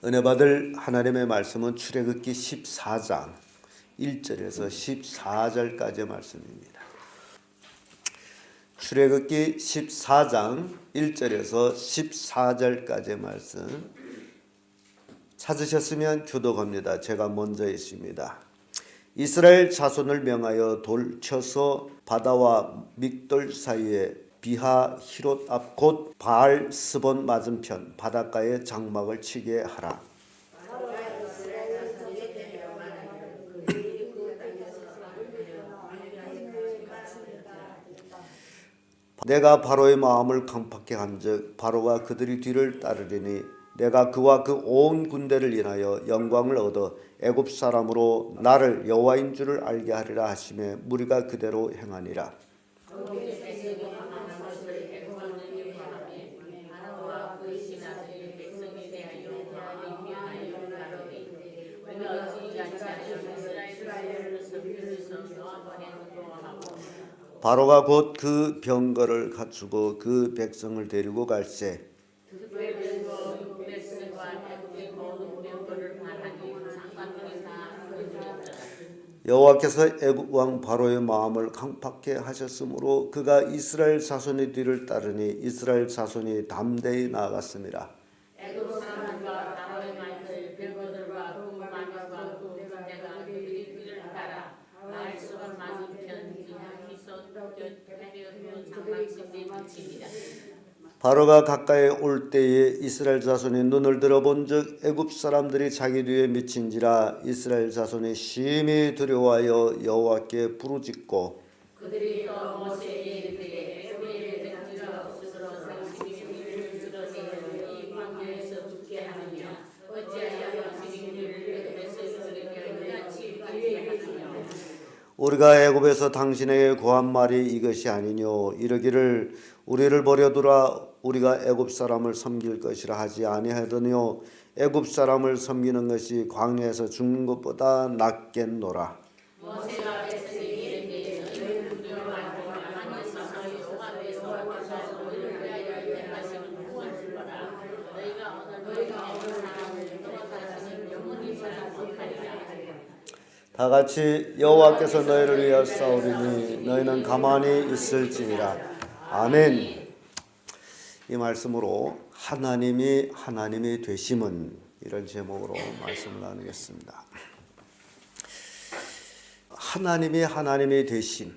은혜 받을 하나님의 말씀은 출애굽기 14장 1절에서 14절까지의 말씀입니다. 출애굽기 14장 1절에서 14절까지의 말씀 찾으셨으면 교독합니다. 제가 먼저 있습니다. 이스라엘 자손을 명하여 돌쳐서 바다와 믹돌 사이에 비하 히롯 앞 곧 바알 스본 맞은편 바닷가에 장막을 치게 하라. 내가 바로의 마음을 강팍케 한즉 바로가 그들이 뒤를 따르리니 내가 그와 그 온 군대를 인하여 영광을 얻어 애굽 사람으로 나를 여호와인 줄을 알게 하리라 하시매 무리가 그대로 행하니라. 바로가 곧 그 병거를 갖추고 그 백성을 데리고 갈새 여호와께서 애굽 왕 바로의 마음을 강팍케 하셨으므로 그가 이스라엘 자손의 뒤를 따르니 이스라엘 자손이 담대히 나아갔습니다. 바로가 가까이 올 때에 이스라엘 자손이 눈을 들어본즉 애굽 사람들이 자기 뒤에 미친지라 이스라엘 자손이 심히 두려워하여 여호와께 부르짖고 그들이 또 모세에게 이르되 애굽에 백지가 없으므로 당신이 우리를 들어서 이 광야에서 죽게 하느냐 어찌하여 당신이 우리를 애굽에서 이스라엘에게 같이 하느냐 우리가 애굽에서 당신에게 구한 말이 이것이 아니뇨 이르기를 우리를 버려두라 우리가 애굽 사람을 섬길 것이라 하지 아니하더니요 애굽 사람을 섬기는 것이 광야에서 죽는 것보다 낫겠노라. 모세가 백성에게 이르되 너희는 두려워 말고 하나님께서 여호와 앞에서 오셔서 너희를 위하여 행하시는 구원을 보라. 너희가 오늘 애굽 사람을 또 영원히 살지 못하리라. 다 같이 여호와께서 너희를 위하여 싸우리니 너희는 가만히 있을지니라. 아멘. 이 말씀으로 하나님이 되심은 이런 제목으로 말씀을 나누겠습니다. 하나님이 되심.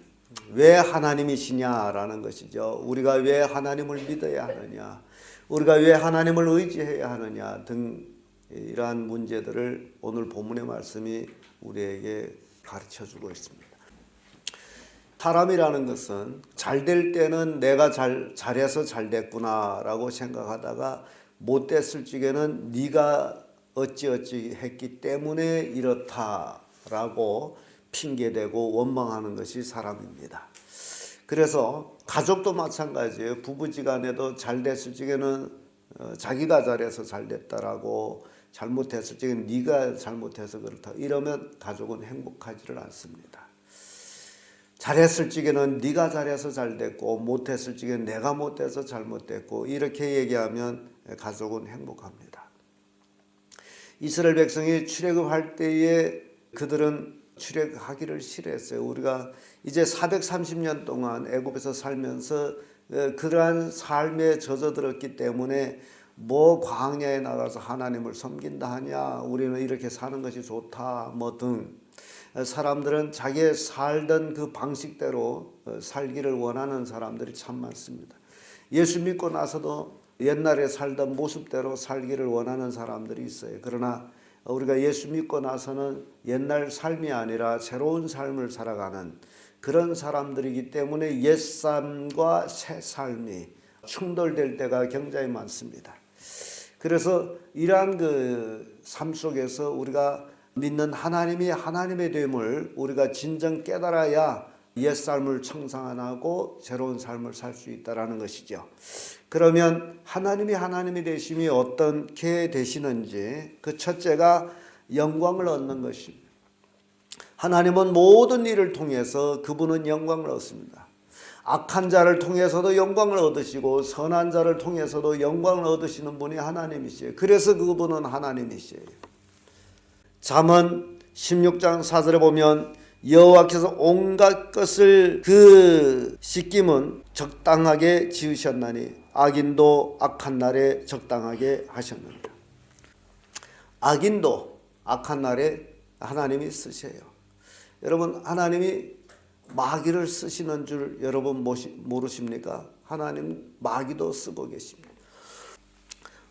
왜 하나님이시냐라는 것이죠. 우리가 왜 하나님을 믿어야 하느냐, 우리가 왜 하나님을 의지해야 하느냐 등 이러한 문제들을 오늘 본문의 말씀이 우리에게 가르쳐주고 있습니다. 사람이라는 것은 잘 될 때는 내가 잘해서 잘 됐구나라고 생각하다가 못 됐을 적에는 네가 어찌어찌 했기 때문에 이렇다라고 핑계대고 원망하는 것이 사람입니다. 그래서 가족도 마찬가지예요. 부부지간에도 잘 됐을 적에는 자기가 잘해서 잘 됐다라고 잘못했을 적에는 네가 잘못해서 그렇다 이러면 가족은 행복하지를 않습니다. 잘했을 적에는 네가 잘해서 잘 됐고 못했을 적에는 내가 못해서 잘못됐고 이렇게 얘기하면 가족은 행복합니다. 이스라엘 백성이 출애굽할 때에 그들은 출애굽하기를 싫어했어요. 우리가 이제 430년 동안 애굽에서 살면서 그러한 삶에 젖어들었기 때문에 뭐 광야에 나가서 하나님을 섬긴다 하냐 우리는 이렇게 사는 것이 좋다 뭐 등 사람들은 자기의 살던 그 방식대로 살기를 원하는 사람들이 참 많습니다. 예수 믿고 나서도 옛날에 살던 모습대로 살기를 원하는 사람들이 있어요. 그러나 우리가 예수 믿고 나서는 옛날 삶이 아니라 새로운 삶을 살아가는 그런 사람들이기 때문에 옛삶과 새 삶이 충돌될 때가 굉장히 많습니다. 그래서 이러한 그 삶 속에서 우리가 믿는 하나님이 하나님의 됨을 우리가 진정 깨달아야 옛삶을 청산하고 새로운 삶을 살 수 있다는 것이죠. 그러면 하나님이 되심이 어떻게 되시는지 그 첫째가 영광을 얻는 것입니다. 하나님은 모든 일을 통해서 그분은 영광을 얻습니다. 악한 자를 통해서도 영광을 얻으시고 선한 자를 통해서도 영광을 얻으시는 분이 하나님이시에요. 그래서 그분은 하나님이시에요. 잠언 16장 4절에 보면 여호와께서 온갖 것을 그 씻김은 적당하게 지으셨나니 악인도 악한 날에 적당하게 하셨느니라. 악인도 악한 날에 하나님이 쓰셔요. 여러분, 하나님이 마귀를 쓰시는 줄 여러분 모르십니까? 하나님 마귀도 쓰고 계십니다.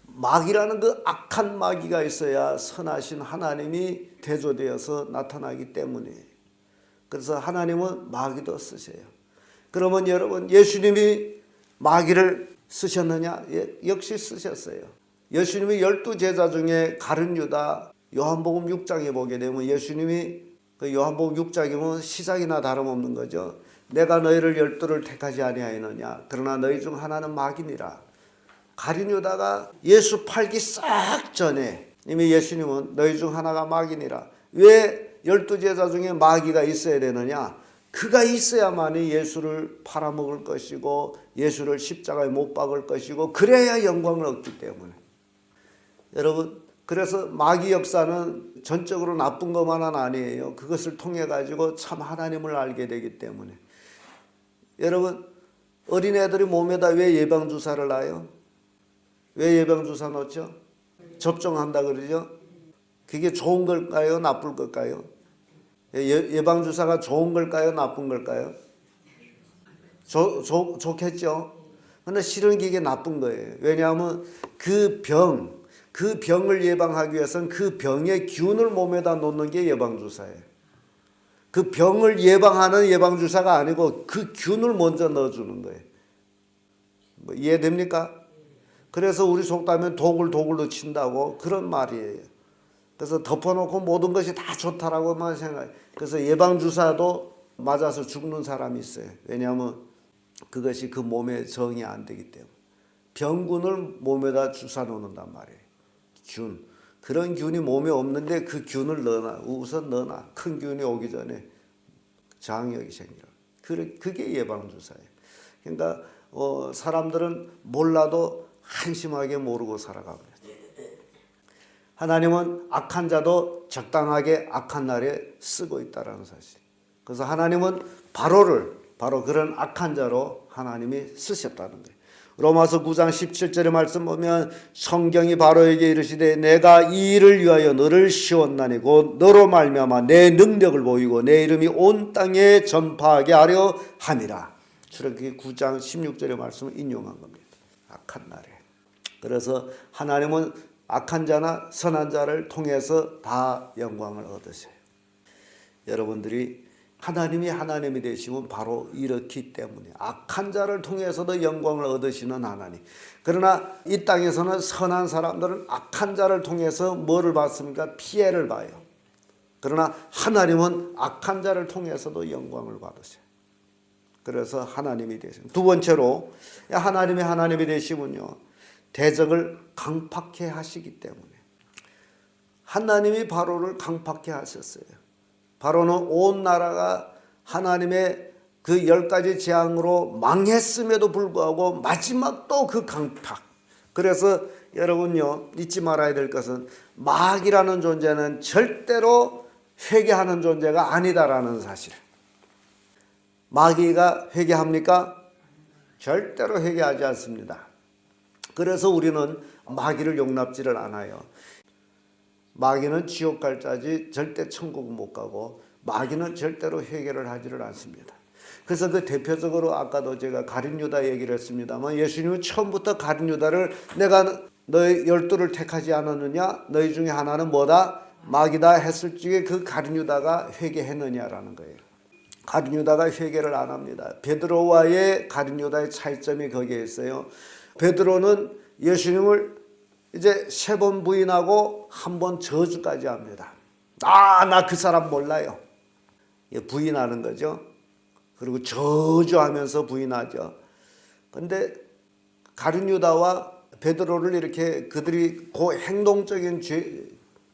마귀라는 그 악한 마귀가 있어야 선하신 하나님이 대조되어서 나타나기 때문에, 그래서 하나님은 마귀도 쓰셔요. 그러면 여러분, 예수님이 마귀를 쓰셨느냐? 역시 쓰셨어요. 예수님이 12제자 중에 가룟 유다, 요한복음 6장에 보게 되면 예수님이 그 요한복음 6장이면 시작이나 다름없는 거죠. 내가 너희를 12를 택하지 아니하였느냐? 그러나 너희 중 하나는 마귀니라. 가룟 유다가 예수 팔기 싹 전에 이미 예수님은 너희 중 하나가 마귀니라. 왜 12제자 중에 마귀가 있어야 되느냐? 그가 있어야만이 예수를 팔아먹을 것이고 예수를 십자가에 못 박을 것이고 그래야 영광을 얻기 때문에. 여러분, 그래서 마귀 역사는 전적으로 나쁜 것만은 아니에요. 그것을 통해 가지고 참 하나님을 알게 되기 때문에. 여러분, 어린애들이 몸에다 왜 예방주사를 놔요? 왜 예방주사 놓죠? 접종한다 그러죠? 그게 좋은 걸까요? 나쁠 걸까요? 예방주사가 좋은 걸까요? 나쁜 걸까요? 좋겠죠? 근데 실은 그게 나쁜 거예요. 왜냐하면 그 병을 예방하기 위해서는 그 병의 균을 몸에다 놓는 게 예방주사예요. 그 병을 예방하는 예방주사가 아니고 그 균을 먼저 넣어주는 거예요. 뭐 이해됩니까? 그래서 우리 속담에 도굴도 친다고 그런 말이에요. 그래서 덮어놓고 모든 것이 다 좋다라고만 생각해요. 그래서 예방주사도 맞아서 죽는 사람이 있어요. 왜냐하면 그것이 그 몸에 정이 안 되기 때문에. 병균을 몸에다 주사 놓는단 말이에요. 균. 그런 균이 몸에 없는데 그 균을 우선 넣어놔. 큰 균이 오기 전에 장역이 생기라. 그게 예방주사예요. 그러니까 사람들은 몰라도 한심하게 모르고 살아갑니다. 하나님은 악한 자도 적당하게 악한 날에 쓰고 있다는 사실. 그래서 하나님은 바로 그런 악한 자로 하나님이 쓰셨다는 거예요. 로마서 9장 17절의 말씀 보면 성경이 바로에게 이르시되 내가 이 일을 위하여 너를 씌웠나니 곧 너로 말미암아 내 능력을 보이고 내 이름이 온 땅에 전파하게 하려 함이라. 출애굽기 9장 16절의 말씀을 인용한 겁니다. 악한 날에. 그래서 하나님은 악한 자나 선한 자를 통해서 다 영광을 얻으세요. 여러분들이 하나님이 되시면 바로 이렇기 때문에 악한 자를 통해서도 영광을 얻으시는 하나님. 그러나 이 땅에서는 선한 사람들은 악한 자를 통해서 뭐를 받습니까? 피해를 봐요. 그러나 하나님은 악한 자를 통해서도 영광을 받으세요. 그래서 하나님이 되시는. 두 번째로 하나님이 되시면요, 대적을 강팍해 하시기 때문에. 하나님이 바로를 강팍해 하셨어요. 바로는 온 나라가 하나님의 그 10가지 재앙으로 망했음에도 불구하고 마지막 또 그 강팍. 그래서 여러분요, 잊지 말아야 될 것은 마귀라는 존재는 절대로 회개하는 존재가 아니다라는 사실. 마귀가 회개합니까? 절대로 회개하지 않습니다. 그래서 우리는 마귀를 용납지를 않아요. 마귀는 지옥 갈 자지 절대 천국은 못 가고 마귀는 절대로 회개를 하지를 않습니다. 그래서 그 대표적으로 아까도 제가 가룟 유다 얘기를 했습니다만 예수님은 처음부터 가룟 유다를 내가 너희 12를 택하지 않았느냐? 너희 중에 하나는 뭐다? 마귀다 했을 적에 그 가룟 유다가 회개했느냐라는 거예요. 가룟 유다가 회개를 안 합니다. 베드로와의 가룟 유다의 차이점이 거기에 있어요. 베드로는 예수님을 이제 3번 부인하고 1번 저주까지 합니다. 나 그 사람 몰라요. 부인하는 거죠. 그리고 저주하면서 부인하죠. 근데 가룟 유다와 베드로를 이렇게 그들이 그 행동적인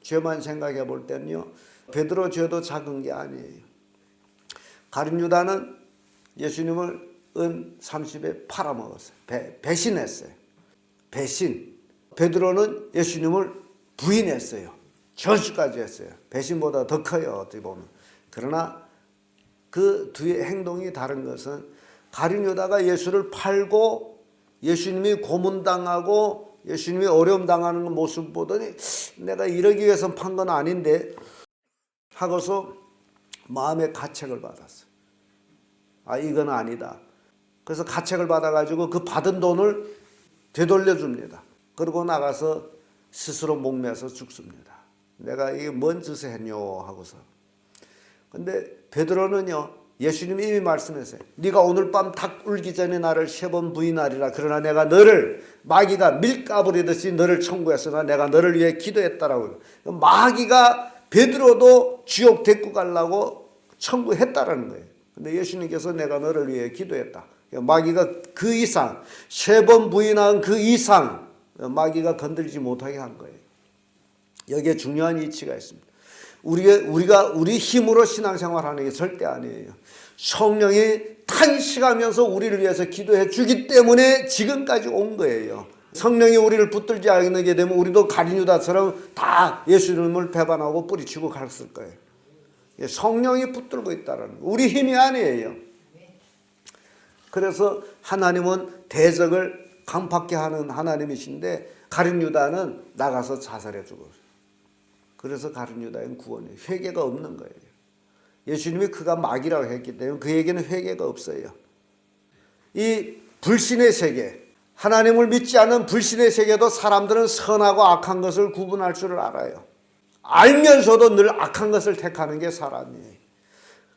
죄만 생각해 볼 때는요, 베드로 죄도 작은 게 아니에요. 가룟 유다는 예수님을 은 30에 팔아먹었어요. 배신했어요. 배신. 베드로는 예수님을 부인했어요. 저주까지 했어요. 배신보다 더 커요, 어떻게 보면. 그러나 그 뒤에 행동이 다른 것은 가룟 유다가 예수를 팔고 예수님이 고문당하고 예수님이 어려움 당하는 모습 보더니 내가 이러기 위해서 판 건 아닌데 하고서 마음의 가책을 받았어요. 아, 이건 아니다. 그래서 가책을 받아가지고 그 받은 돈을 되돌려 줍니다. 그러고 나가서 스스로 목매서 죽습니다. 내가 이게 뭔 짓을 했뇨 하고서. 근데 베드로는요, 예수님이 이미 말씀했어요. 네가 오늘 밤 닭 울기 전에 나를 3번 부인하리라. 그러나 내가 너를 마귀가 밀가부리듯이 너를 청구했으나 내가 너를 위해 기도했다라고. 마귀가 베드로도 지옥 데리고 가려고 청구했다라는 거예요. 근데 예수님께서 내가 너를 위해 기도했다. 마귀가 그 이상 3번 부인한 그 이상 마귀가 건들지 못하게 한 거예요. 여기에 중요한 이치가 있습니다. 우리가 우리 힘으로 신앙생활하는 게 절대 아니에요. 성령이 탄식하면서 우리를 위해서 기도해 주기 때문에 지금까지 온 거예요. 성령이 우리를 붙들지 않게 되면 우리도 가룟 유다처럼 다 예수님을 배반하고 뿌리치고 갔을 거예요. 성령이 붙들고 있다는 거. 우리 힘이 아니에요. 그래서 하나님은 대적을 강팍케 하는 하나님이신데 가룟 유다는 나가서 자살해 죽었어요. 그래서 가룟 유다는 구원이에요. 회개가 없는 거예요. 예수님이 그가 마귀라고 했기 때문에 그에게는 회개가 없어요. 이 불신의 세계, 하나님을 믿지 않는 불신의 세계도 사람들은 선하고 악한 것을 구분할 줄 알아요. 알면서도 늘 악한 것을 택하는 게 사람이에요.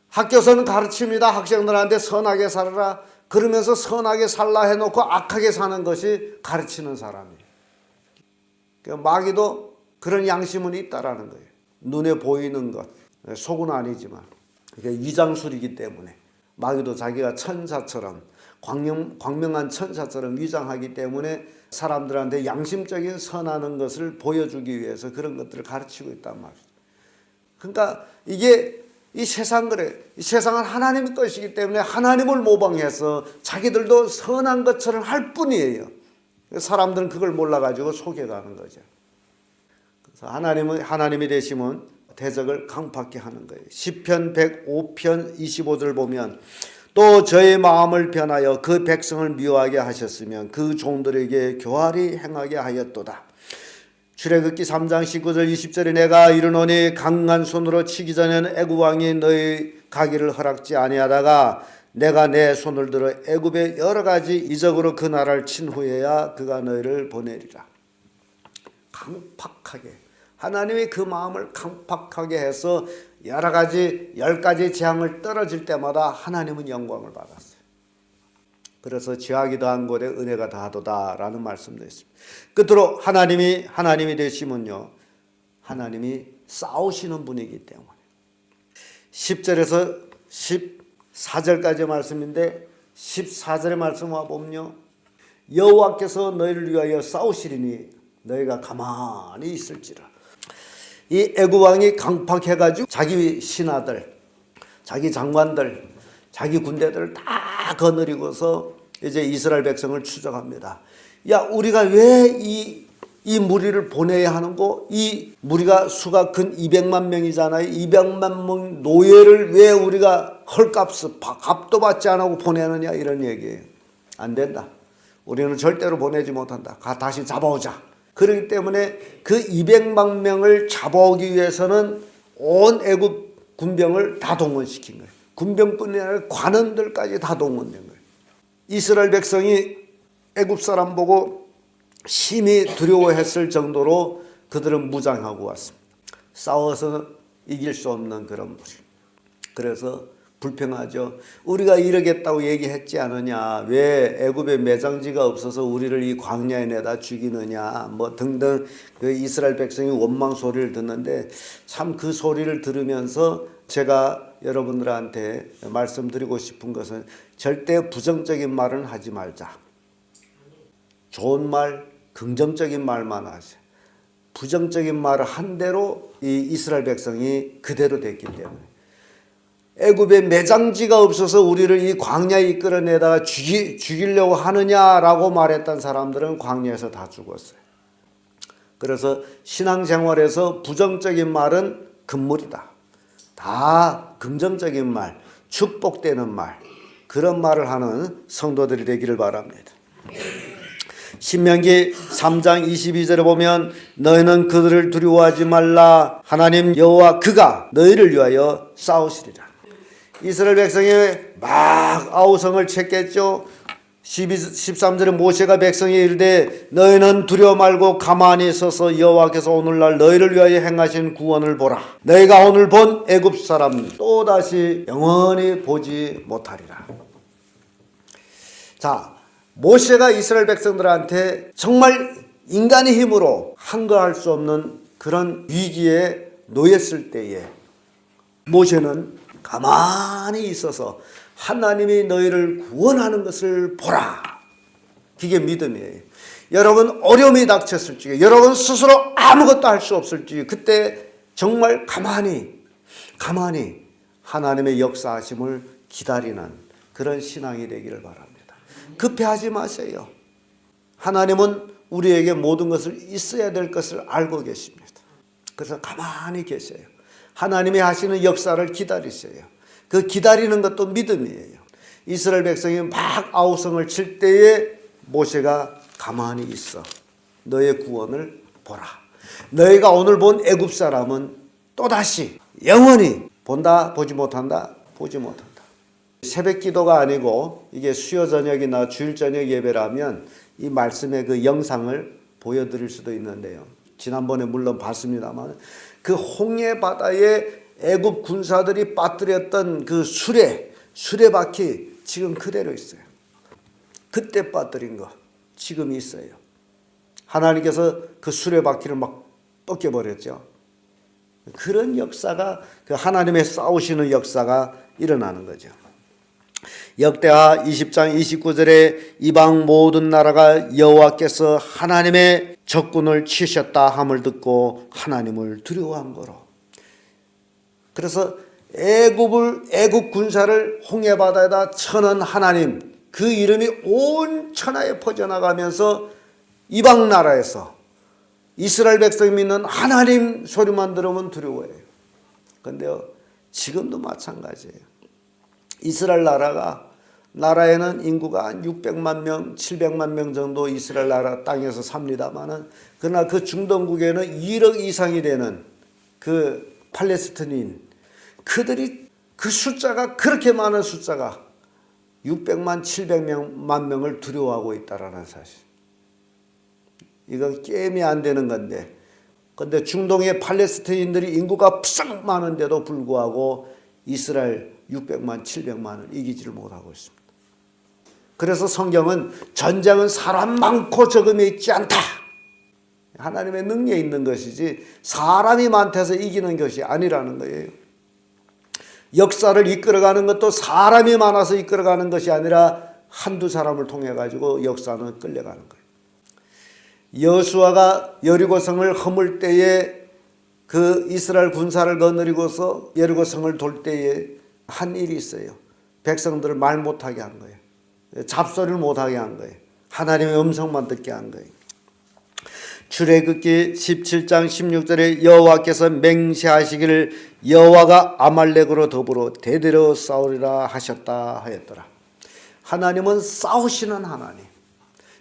학교에서는 가르칩니다. 학생들한테 선하게 살아라. 그러면서 선하게 살라 해놓고 악하게 사는 것이 가르치는 사람이에요. 그러니까 마귀도 그런 양심은 있다라는 거예요. 눈에 보이는 것, 속은 아니지만 이게 위장술이기 때문에 마귀도 자기가 천사처럼 광명한 천사처럼 위장하기 때문에 사람들한테 양심적인 선하는 것을 보여주기 위해서 그런 것들을 가르치고 있단 말이죠. 그러니까 이게 이 세상 그래. 이 세상은 하나님의 것이기 때문에 하나님을 모방해서 자기들도 선한 것처럼 할 뿐이에요. 사람들은 그걸 몰라가지고 속여가는 거죠. 그래서 하나님이 되시면 대적을 강팍케 하는 거예요. 시편 105편 25절 보면 또 저의 마음을 변하여 그 백성을 미워하게 하셨으면 그 종들에게 교활히 행하게 하였도다. 출애굽기 3장 19절 20절에 내가 이르노니 강한 손으로 치기 전에는 애굽 왕이 너희 가기를 허락지 아니하다가 내가 내 손을 들어 애굽의 여러 가지 이적으로 그 나라를 친 후에야 그가 너희를 보내리라. 강팍하게 하나님이 그 마음을 강팍하게 해서 여러 가지 10가지 재앙을 떨어질 때마다 하나님은 영광을 받았어요. 그래서 죄악이 더한 곳에 은혜가 다하도다라는 말씀도 있습니다. 끝으로 하나님이 되시면요, 하나님이 싸우시는 분이기 때문에 10절에서 14절까지 말씀인데 14절의 말씀 와보면요, 여호와께서 너희를 위하여 싸우시리니 너희가 가만히 있을지라. 이 애굽 왕이 강팍해가지고 자기 신하들, 자기 장관들, 자기 군대들을 다 거느리고서 이제 이스라엘 백성을 추적합니다. 야, 우리가 왜 이 무리를 보내야 하는고? 이 무리가 수가 근 200만 명이잖아요. 200만 명 노예를 왜 우리가 헐값을 값도 받지 않고 보내느냐, 이런 얘기예요. 안 된다. 우리는 절대로 보내지 못한다. 다시 잡아오자. 그렇기 때문에 그 200만 명을 잡아오기 위해서는 온 애굽 군병을 다 동원시킨 거예요. 군병뿐이 아니라 관원들까지 다 동원된 거예요. 이스라엘 백성이 애굽 사람 보고 심히 두려워했을 정도로 그들은 무장하고 왔습니다. 싸워서 이길 수 없는 그런 무리. 그래서 불평하죠. 우리가 이러겠다고 얘기했지 않느냐. 왜 애굽에 매장지가 없어서 우리를 이 광야에 내다 죽이느냐. 뭐 등등 그 이스라엘 백성이 원망 소리를 듣는데 참 그 소리를 들으면서 제가 여러분들한테 말씀드리고 싶은 것은 절대 부정적인 말은 하지 말자. 좋은 말, 긍정적인 말만 하세요. 부정적인 말을 한 대로 이 이스라엘 백성이 그대로 됐기 때문에 애굽에 매장지가 없어서 우리를 이 광야에 이끌어내다가 죽이려고 하느냐라고 말했던 사람들은 광야에서 다 죽었어요. 그래서 신앙생활에서 부정적인 말은 금물이다. 다 긍정적인 말, 축복되는 말, 그런 말을 하는 성도들이 되기를 바랍니다. 신명기 3장 22절에 보면 너희는 그들을 두려워하지 말라. 하나님 여호와 그가 너희를 위하여 싸우시리라. 이스라엘 백성이 막 아우성을 쳤겠죠. 13절에 모세가 백성에 이르되 너희는 두려워 말고 가만히 서서 여호와께서 오늘날 너희를 위하여 행하신 구원을 보라. 너희가 오늘 본 애굽 사람 또다시 영원히 보지 못하리라. 자, 모세가 이스라엘 백성들한테 정말 인간의 힘으로 한거할 수 없는 그런 위기에 놓였을 때에 모세는 가만히 있어서 하나님이 너희를 구원하는 것을 보라. 그게 믿음이에요. 여러분 어려움이 닥쳤을 적에 여러분 스스로 아무것도 할 수 없을 적에 그때 정말 가만히 하나님의 역사하심을 기다리는 그런 신앙이 되기를 바랍니다. 급해하지 마세요. 하나님은 우리에게 모든 것을 있어야 될 것을 알고 계십니다. 그래서 가만히 계세요. 하나님이 하시는 역사를 기다리세요. 그 기다리는 것도 믿음이에요. 이스라엘 백성이 막 아우성을 칠 때에 모세가 가만히 있어. 너의 구원을 보라. 너희가 오늘 본 애굽 사람은 또다시 영원히 본다, 보지 못한다, 보지 못한다. 새벽 기도가 아니고 이게 수요 저녁이나 주일 저녁 예배라면 이 말씀의 그 영상을 보여드릴 수도 있는데요. 지난번에 물론 봤습니다만 그 홍해 바다에 애굽 군사들이 빠뜨렸던 그 수레바퀴 지금 그대로 있어요. 그때 빠뜨린 거 지금 있어요. 하나님께서 그 수레바퀴를 막 벗겨버렸죠. 그런 역사가 그 하나님의 싸우시는 역사가 일어나는 거죠. 역대하 20장 29절에 이방 모든 나라가 여호와께서 하나님의 적군을 치셨다 함을 듣고 하나님을 두려워한 거로. 그래서 애굽 군사를 홍해 바다에다 쳐는 하나님, 그 이름이 온 천하에 퍼져나가면서 이방 나라에서 이스라엘 백성이 믿는 하나님 소리만 들으면 두려워해요. 그런데요, 지금도 마찬가지예요. 이스라엘 나라에는 인구가 한 600만 명, 700만 명 정도 이스라엘 나라 땅에서 삽니다만은 그러나 그 중동국에는 1억 이상이 되는 그 팔레스티인 그들이 그 숫자가 그렇게 많은 숫자가 600만, 700만 명을 두려워하고 있다라는 사실. 이건 게임이 안 되는 건데. 근데 중동의 팔레스티인들이 인구가 푸석 많은데도 불구하고 이스라엘 600만, 700만을 이기지를 못하고 있습니다. 그래서 성경은 전쟁은 사람 많고 적음에 있지 않다. 하나님의 능력에 있는 것이지 사람이 많다해서 이기는 것이 아니라는 거예요. 역사를 이끌어가는 것도 사람이 많아서 이끌어가는 것이 아니라 한두 사람을 통해 가지고 역사는 끌려가는 거예요. 여호수아가 여리고성을 허물 때에 그 이스라엘 군사를 거느리고서 여리고성을 돌 때에 한 일이 있어요. 백성들을 말 못하게 한 거예요. 잡소리를 못하게 한 거예요. 하나님의 음성만 듣게 한 거예요. 출애굽기 17장 16절에 여호와께서 맹세하시기를 여호와가 아말렉으로 더불어 대대로 싸우리라 하셨다 하였더라. 하나님은 싸우시는 하나님,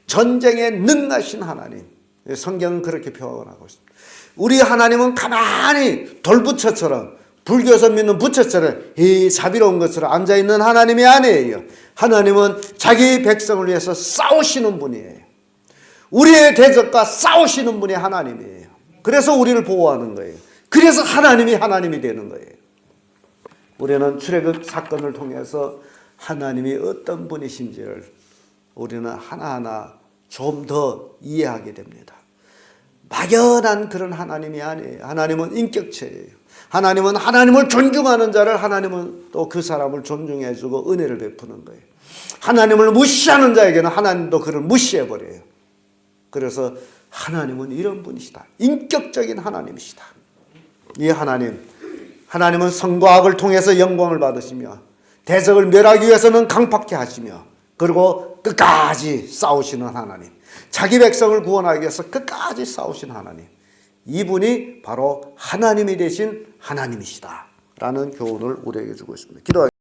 전쟁에 능하신 하나님. 성경은 그렇게 표현하고 있습니다. 우리 하나님은 가만히 돌부처처럼, 불교에서 믿는 부처처럼 이 자비로운 것으로 앉아있는 하나님이 아니에요. 하나님은 자기 백성을 위해서 싸우시는 분이에요. 우리의 대적과 싸우시는 분이 하나님이에요. 그래서 우리를 보호하는 거예요. 그래서 하나님이 되는 거예요. 우리는 출애굽 사건을 통해서 하나님이 어떤 분이신지를 우리는 하나하나 좀 더 이해하게 됩니다. 막연한 그런 하나님이 아니에요. 하나님은 인격체예요. 하나님은 하나님을 존중하는 자를 하나님은 또 그 사람을 존중해주고 은혜를 베푸는 거예요. 하나님을 무시하는 자에게는 하나님도 그를 무시해버려요. 그래서 하나님은 이런 분이시다. 인격적인 하나님이시다. 이 하나님, 하나님은 선과 악을 통해서 영광을 받으시며 대적을 멸하기 위해서는 강팍케 하시며 그리고 끝까지 싸우시는 하나님, 자기 백성을 구원하기 위해서 끝까지 싸우신 하나님, 이분이 바로 하나님이 되신 하나님이시다 라는 교훈을 우리에게 주고 있습니다. 기도하겠습니다.